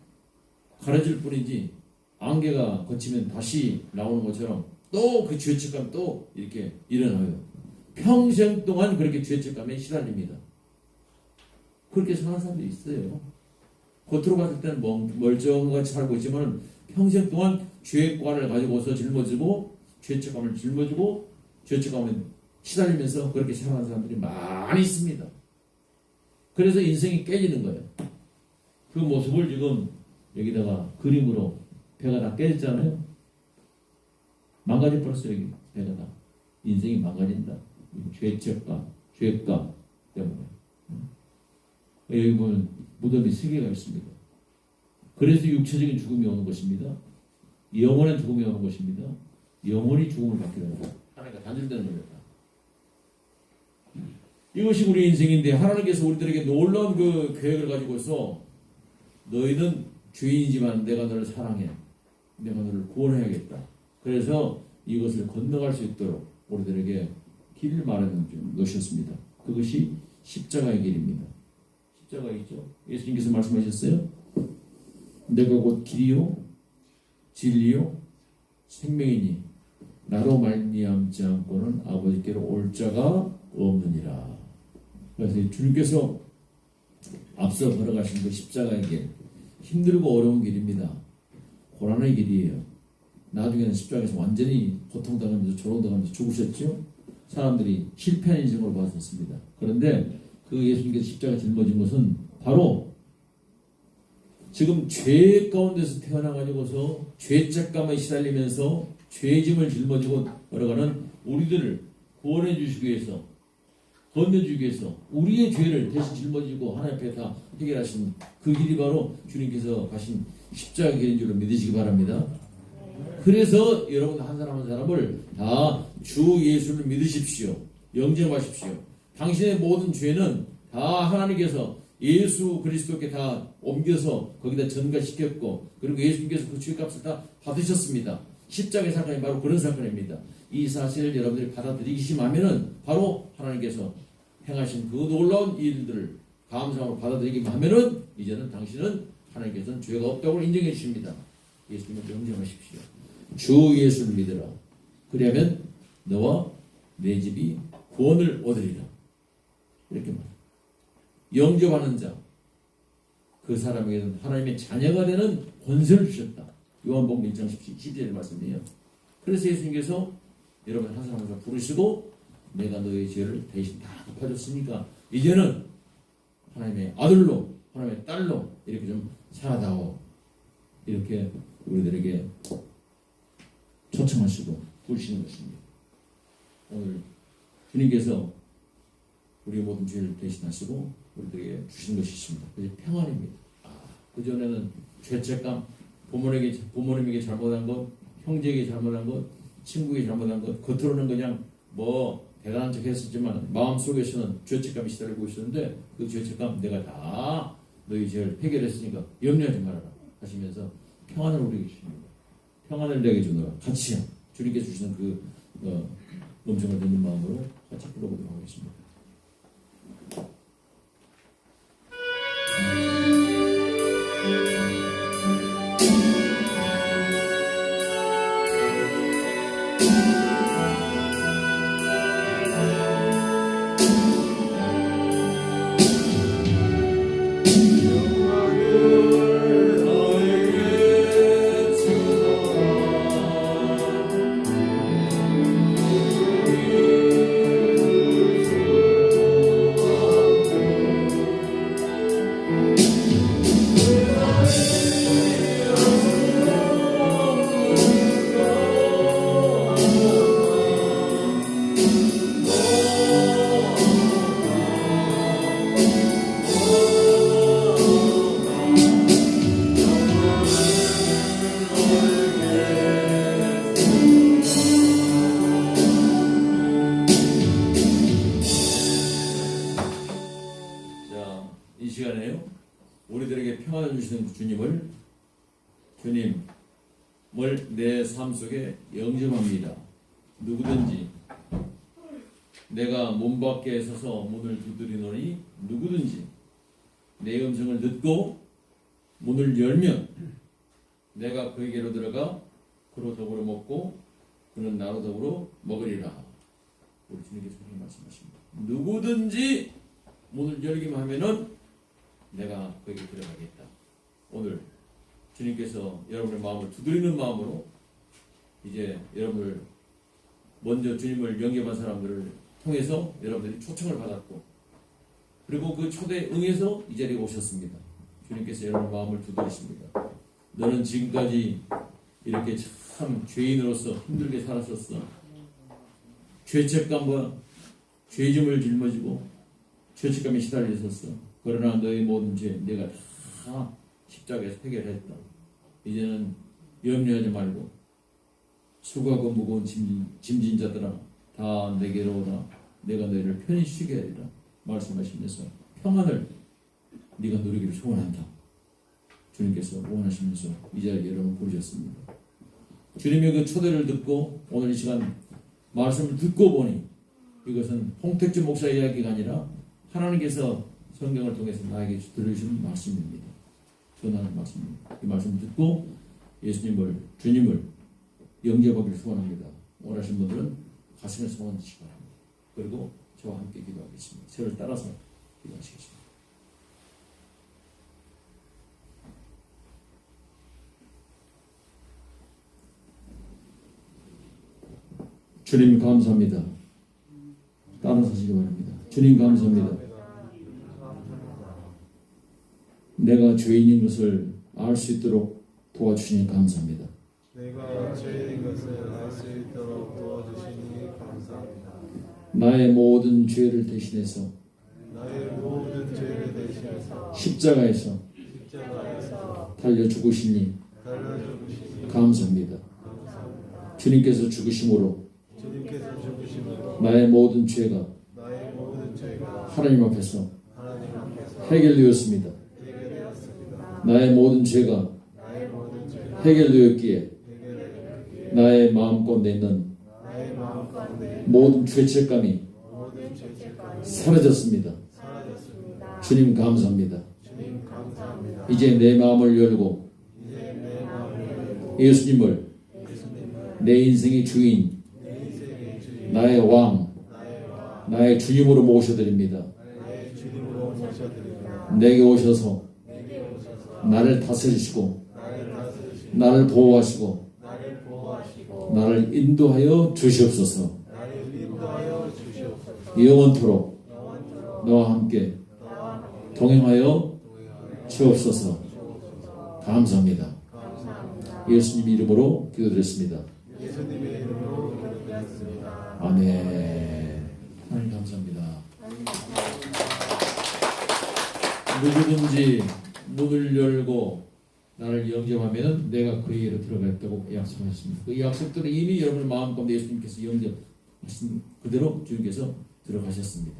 가려질 뿐이지 안개가 거치면 다시 나오는 것처럼 또 그 죄책감 또 이렇게 일어나요. 평생 동안 그렇게 죄책감에 시달립니다. 그렇게 사는 사람도 있어요. 겉으로 봤을 때는 멀쩡하게 살고 있지만 평생 동안 죄과를 가지고서 짊어지고 죄책감을 짊어지고 죄책감에 시달리면서 그렇게 살아가는 사람들이 많이 있습니다. 그래서 인생이 깨지는 거예요. 그 모습을 지금 여기다가 그림으로 배가 다 깨졌잖아요. 망가져 버렸어요. 여기 배가 다. 인생이 망가진다. 죄책감, 죄감 때문에. 여기 보면 무덤이 3개가 있습니다. 그래서 육체적인 죽음이 오는 것입니다. 영원한 죽음이 오는 것입니다. 영원히 죽음을 받게 됩니다. 하나님과 단절되는 겁니다. 이것이 우리 인생인데 하나님께서 우리들에게 놀라운 그 계획을 가지고서 너희는 죄인이지만 내가 너를 사랑해. 내가 너를 구원해야겠다. 그래서 이것을 건너갈 수 있도록 우리들에게 길을 마련해 놓으셨습니다. 그것이 십자가의 길입니다. 십자가이죠. 예수님께서 말씀하셨어요. 내가 곧 길이요 진리요 생명이니 나로 말미암지 않고는 아버지께로 올 자가 없느니라. 그래서 주님께서 앞서 걸어가신 그 십자가의 길, 힘들고 어려운 길입니다. 고난의 길이에요. 나중에는 십자가에서 완전히 고통당하면서 조롱당하면서 죽으셨죠. 사람들이 실패한 인생을 봤었습니다. 그런데 그 예수님께서 십자가 짊어진 것은 바로 지금 죄 가운데서 태어나가지고서 죄책감에 시달리면서 죄짐을 짊어지고 걸어가는 우리들을 구원해 주시기 위해서, 건너주기 위해서 우리의 죄를 대신 짊어지고 하나님 앞에 다 해결하신 그 길이 바로 주님께서 가신 십자가 길인 줄로 믿으시기 바랍니다. 그래서 여러분 한 사람 한 사람을 다 주 예수를 믿으십시오. 영접하십시오. 당신의 모든 죄는 다 하나님께서 예수 그리스도께 다 옮겨서 거기다 전가시켰고, 그리고 예수님께서 그 죄값을 다 받으셨습니다. 십자가의 사건이 바로 그런 사건입니다. 이 사실을 여러분들이 받아들이시면은 바로 하나님께서 행하신 그 놀라운 일들을 감사함으로 받아들이기만 하면은 이제는 당신은 하나님께서는 죄가 없다고 인정해 주십니다. 예수님을 영접하십시오. 주 예수를 믿으라. 그러면 너와 내 집이 구원을 얻으리라. 이렇게 말합니다. 영접하는 자, 그 사람에게는 하나님의 자녀가 되는 권세를 주셨다. 요한복음 1장 12절의 말씀이에요. 그래서 예수님께서 여러분 한 사람 한 사람 부르시고 내가 너의 죄를 대신 다 갚아줬으니까 이제는 하나님의 아들로, 하나님의 딸로 이렇게 좀 살아다오. 이렇게 우리들에게 초청하시고 부르시는 것입니다. 오늘 주님께서 우리 모든 죄를 대신하시고 우리들에게 주신 것이 있습니다. 그게 평안입니다. 그전에는 죄책감, 부모님에게 잘못한 것, 형제에게 잘못한 것, 친구에게 잘못한 것, 겉으로는 그냥 뭐 대단한 척 했었지만 마음속에서는 죄책감이 시달리고 있었는데 그 죄책감 내가 다 너희 죄를 해결했으니까 염려하지 말아라 하시면서 평안을 우리에게 주십니다. 평안을 내게 주노라. 같이요. 주님께서 주시는 그 음성을 듣는 마음으로 같이 불러보도록 하겠습니다. 이 시간에요, 우리들에게 평안을 주시는 주님을 내 삶 속에 영접합니다. 누구든지 내가 문 밖에 서서 문을 두드리노니 누구든지 내 음성을 듣고 문을 열면 내가 그에게로 들어가 그로 더불어 먹고 그는 나로 더불어 먹으리라. 우리 주님께서 그렇게 말씀하십니다. 누구든지 문을 열기만 하면은 내가 거기에 들어가겠다. 오늘 주님께서 여러분의 마음을 두드리는 마음으로 이제 여러분을 먼저 주님을 영접한 사람들을 통해서 여러분들이 초청을 받았고, 그리고 그 초대에 응해서 이 자리에 오셨습니다. 주님께서 여러분의 마음을 두드리십니다. 너는 지금까지 이렇게 참 죄인으로서 힘들게 살았었어. 죄책감과 죄짐을 짊어지고 죄책감에 시달렸었어. 그러나 너의 모든 죄 내가 다 십자가에서 해결했다. 이제는 염려하지 말고 수고하고 무거운 짐진 자들아 다 내게로 오라. 내가 너희를 편히 쉬게 하리라. 말씀하시면서 평안을 네가 누리기를 소원한다. 주님께서 원하시면서 이 자리에 여러분 부르셨습니다. 주님의 그 초대를 듣고 오늘 이 시간 말씀을 듣고 보니 이것은 홍택주 목사 이야기가 아니라 하나님께서 성경을 통해서 나에게 들려주시는 말씀입니다. 전하는 말씀, 이 말씀 듣고 주님을 영접하기를 소원합니다. 원하신 분들은 가슴에 소원 드시기 바랍니다. 그리고 저와 함께 기도하겠습니다. 저를 따라서 기도하시겠습니다. 주님 감사합니다. 따라서 하시기 바랍니다. 주님 감사합니다. 내가 죄인인 것을 알 수 있도록 도와주시니 감사합니다. 내가 죄인 것을 알 수 있도록 도와주시니 감사합니다. 나의 모든 죄를 대신해서 나의 모든 죄를 대신해서 십자가에서 달려 죽으시니 달려주시니 감사합니다. 감사합니다. 주님께서 죽으심으로 주님께서 죽으심으로 나의 모든 죄가 나의 모든 죄가 하나님 앞에서 하나님 앞에서 해결되었습니다. 해결되었습니다. 나의 모든 죄가 나의 모든 죄가 해결되었기에 해결되었기에 나의 마음 가운데 있는 나의 마음 가운데 모든 죄책감이 모든 죄책감이 사라졌습니다. 사라졌습니다. 주님 감사합니다. 주님 감사합니다. 이제 내 마음을 열고 이제 내 마음을 열고 예수님을 예수님을 내 인생의 주인, 내 인생의 주인 나의 왕, 나의 왕 나의 주님으로 모셔드립니다. 나의 주님으로 모셔드립니다. 내게 오셔서 내게 오셔서 나를 다스리시고 나를 다스리시고 나를 보호하시고 나를 보호하시고 나를 인도하여 주시옵소서. 나를 인도하여 주시옵소서. 영원토록 영원토록 너와 함께 나와 함께 동행하여 동행하여 주옵소서. 주옵소서. 감사합니다. 감사합니다. 예수님 이름으로 기도드렸습니다. 예수님의 이름으로 기도드렸습니다. 아멘. 하나님 감사합니다. 누구든지 문을 열고 나를 영접하면 내가 그에게로 들어가겠다고 약속하셨습니다. 그 약속들은 이미 여러분의 마음 가운데 예수님께서 영접하신 그대로 주님께서 들어가셨습니다.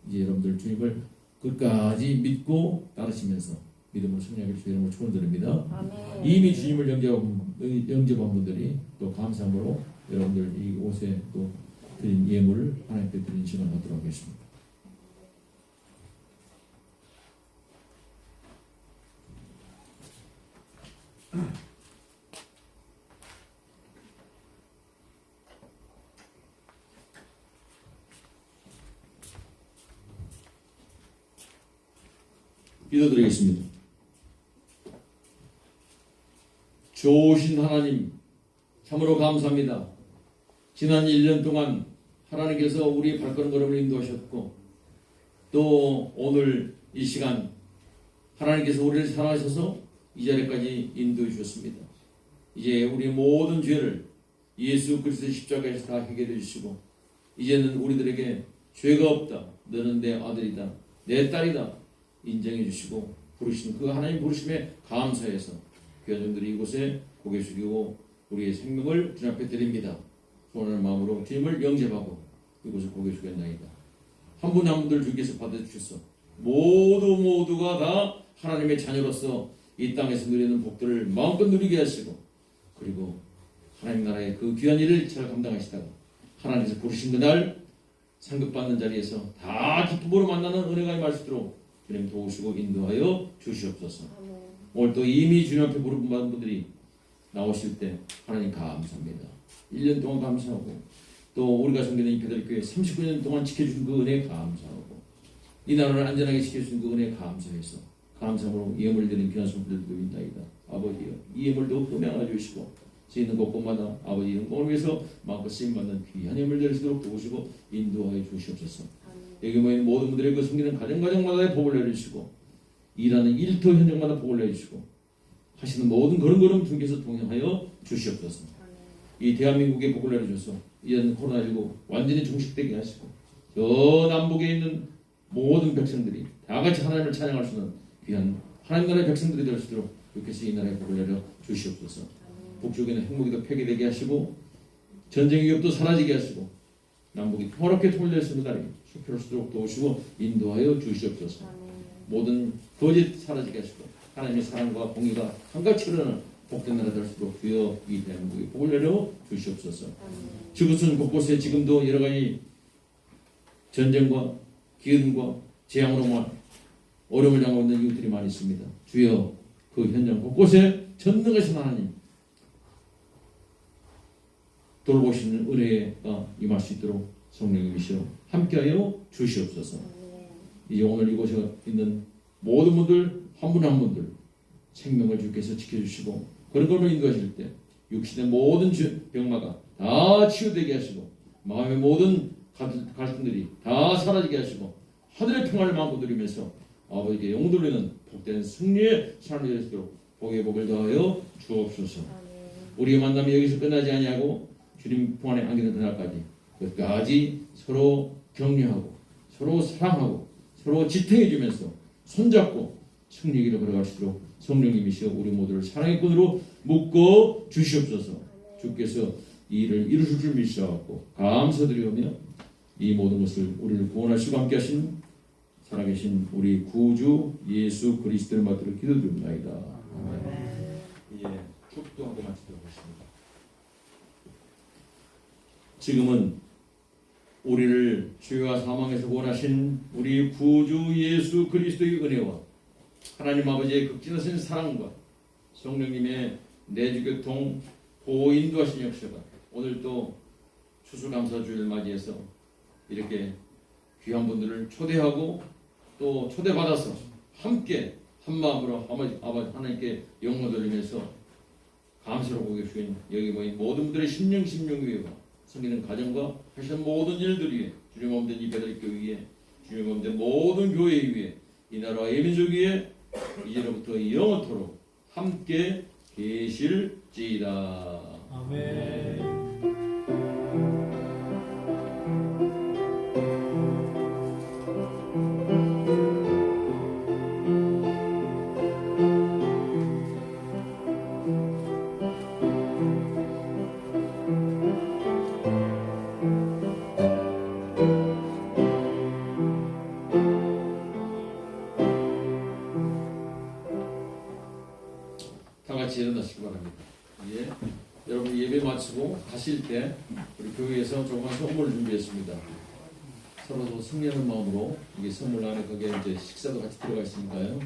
이제 여러분들 주님을 끝까지 믿고 따르시면서 믿음으로 승리하기를 주의 이름으로 축원드립니다. 이미 주님을 영접한 분들이 또 감사함으로 여러분들 이 옷에 또 드린 예물을 하나님께 드리는 시간을 갖도록 하겠습니다. 기도드리겠습니다. 좋으신 하나님, 참으로 감사합니다. 지난 1년 동안 하나님께서 우리의 발걸음을 인도하셨고 또 오늘 이 시간 하나님께서 우리를 사랑하셔서 이 자리까지 인도해 주셨습니다. 이제 우리의 모든 죄를 예수 그리스도의 십자가에서 다 해결해 주시고 이제는 우리들에게 죄가 없다. 너는 내 아들이다. 내 딸이다. 인정해 주시고 부르신 그 하나님 부르심에 감사해서 귀한 종들이 이곳에 고개 숙이고 우리의 생명을 주님 앞에 드립니다. 소원하는 마음으로 주님을 영접하고 이곳에 고개 숙였나이다. 한 분 한 분들 주께서 받아주셔서 모두가 다 하나님의 자녀로서 이 땅에서 누리는 복들을 마음껏 누리게 하시고 그리고 하나님 나라의 그 귀한 일을 잘 감당하시다가 하나님께서 부르신 그날 상급받는 자리에서 다 기쁨으로 만나는 은혜가 임하시도록 주님 도우시고 인도하여 주시옵소서. 오늘 또 이미 주님 앞에 부름받은 분들이 나오실 때 하나님 감사합니다. 1년 동안 감사하고 또 우리가 섬기는 이 베들교회 39년 동안 지켜준 그 은혜 감사하고 이 나라를 안전하게 지켜준 그 은혜 감사해서 감사함으로 예물 드리는 귀한 손들도 있나이다. 아버지여 이 예물도 흠양하여 주시고 수 있는 곳곳마다 아버지 영광을 위해서 마음껏 쓰임받는 귀한 예물 드릴 수 있도록 도우시고 인도하여 주시옵소서. 여기 모인 모든 분들의 그 섬기는 가정마다의 복을 내주시고 일하는 일터 현장마다 복을 내주시고 하시는 모든 걸음걸음 주께서 동행하여 주시옵소서. 이 대한민국에 복을 내려줘서 이제는 코로나19 완전히 종식되게 하시고 저 남북에 있는 모든 백성들이 다 같이 하나님을 찬양할 수 있는 귀한 하나님 나라의 백성들이 될 수 있도록 주께서 이 나라에 복을 내려 주시옵소서. 북쪽에는 행복이 더 폐기되게 하시고 전쟁 위협도 사라지게 하시고 남북이 평화롭게 통일될 수 있는 날이 수표할 수 있도록 도우시고 인도하여 주시옵소서. 모든 거짓 사라지게 하시고 하나님의 사랑과 공의가 한같이 흐르는 복된 나라 될 수 있도록 주여 이 대한민국에 복을 내려 주시옵소서. 지구촌 곳곳에 지금도 여러 가지 전쟁과 기근과 재앙으로만 어려움을 당하고 있는 이웃들이 많이 있습니다. 주여 그 현장 곳곳에 전능하신 하나님 돌보시는 은혜가 임할 수 있도록 성령님이시여 함께하여 주시옵소서. 이제 오늘 이곳에 있는 모든 분들 한 분 한 분들 생명을 주께서 지켜주시고 그런 걸로 인도하실 때 육신의 모든 병마가 다 치유되게 하시고 마음의 모든 갈등들이 다 사라지게 하시고 하늘의 평화를 마음껏 누리면서 아버지께 영돌리는 복된 승리의 삶이 될 수 있도록 복의 복을 더하여 주옵소서. 우리의 만남이 여기서 끝나지 아니하고 주님 품 안에 안기는 그날까지 끝까지 서로 격려하고 서로 사랑하고 서로 지탱해 주면서 손잡고 승리의 길을 걸어갈 수 있도록 성령님이시여 우리 모두를 사랑의 끈으로 묶어 주시옵소서. 주께서 이 일을 이루실 줄 믿사옵고 감사드리오며 이 모든 것을 우리를 구원하시고 함께 하신 살아계신 우리 구주 예수 그리스도를 받들어 기도드립니다. 이제 축도하고 마치도록 하겠습니다. 지금은 우리를 죄와 사망에서 구원하신 우리 구주 예수 그리스도의 은혜와 하나님 아버지의 극진하신 사랑과 성령님의 내주교통 보호 인도하신 역사가 오늘 또 추수감사주일 맞이해서 이렇게 귀한 분들을 초대하고 또 초대받아서 함께 한마음으로 아버지 하나님께 영광 돌리면서 감사로 고개 숙인 여기 모인 모든 분들의 심령 위에와 섬기는 가정과 하시는 모든 일들 위에 주님 없는 이 배달교회 위에 주님 없는 모든 교회 위에 이 나라의 민족 위에 이제로부터 영원토록 함께 계실지이다. 아멘. 다 같이 일어나시기 바랍니다. 예. 여러분 예배 마치고 가실 때 우리 교회에서 조그만 선물을 준비했습니다. 서로 승리하는 마음으로 이게 선물 안에 거기에 이제 식사도 같이 들어가 있으니까요.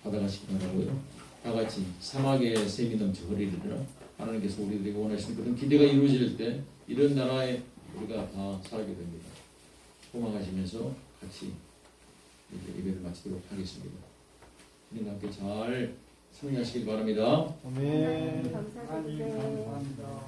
받아가시기 바라고요. 다 같이 사막의 샘이 넘쳐 흐르리라. 하나님께서 우리들에게 원하시는 그런 기대가 이루어질 때 이런 나라에 우리가 다 살게 됩니다. 소망하시면서 같이 이제 예배를 마치도록 하겠습니다. 주님과 함께 잘 승리하시길 바랍니다. 아멘. 감사드리세요. 아멘.